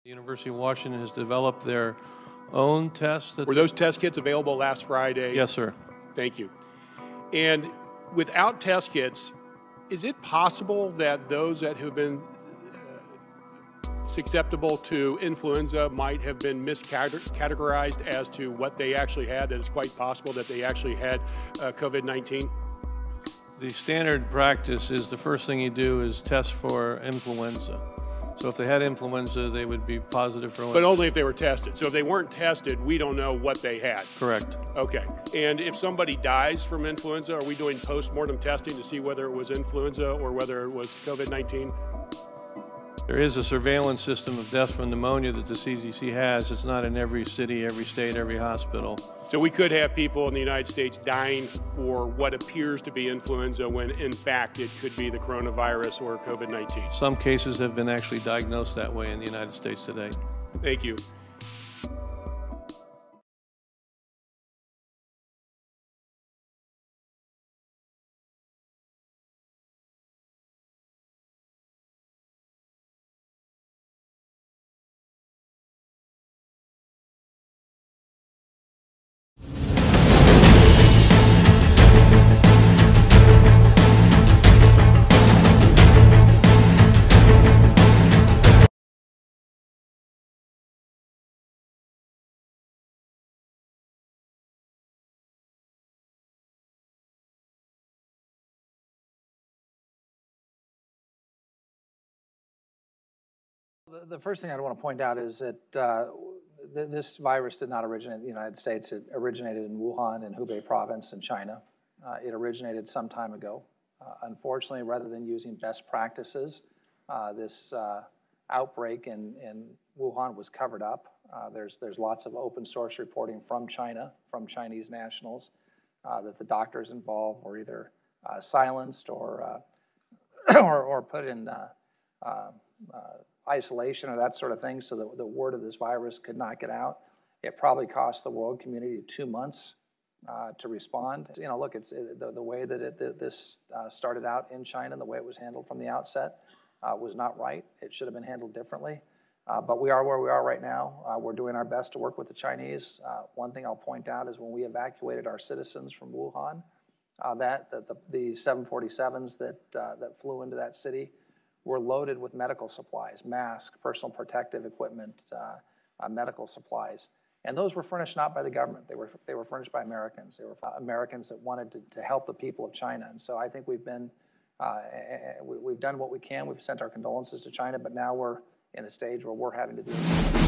The University of Washington has developed their own tests. Were those test kits available last Friday? Yes, sir. Thank you. And without test kits, is it possible that those that have been susceptible to influenza might have been miscategorized as to what they actually had, that it's quite possible that they actually had COVID-19? The standard practice is the first thing you do is test for influenza. So if they had influenza, they would be positive for But only if they were tested. So if they weren't tested, we don't know what they had. Correct. Okay. And if somebody dies from influenza, are we doing post-mortem testing to see whether it was influenza or whether it was COVID-19? There is a surveillance system of death from pneumonia that the CDC has. It's not in every city, every state, every hospital. So we could have people in the United States dying for what appears to be influenza when in fact it could be the coronavirus or COVID-19. Some cases have been actually diagnosed that way in the United States today. Thank you. The first thing I want to point out is that this virus did not originate in the United States. It originated in Wuhan in Hubei province in China. It originated some time ago. Unfortunately, rather than using best practices, this outbreak in Wuhan was covered up. There's lots of open source reporting from China, from Chinese nationals, that the doctors involved were either silenced or put in isolation or that sort of thing, so that the word of this virus could not get out. It probably cost the world community 2 months to respond. You know, look, it's the way that this started out in China, the way it was handled from the outset was not right. It should have been handled differently. But we are where we are right now. We're doing our best to work with the Chinese. One thing I'll point out is when we evacuated our citizens from Wuhan, the 747s that flew into that city were loaded with medical supplies, masks, personal protective equipment, medical supplies. And those were furnished not by the government. They were furnished by Americans. They were Americans that wanted to help the people of China. And so I think we've done what we can. We've sent our condolences to China, but now we're in a stage where we're having to do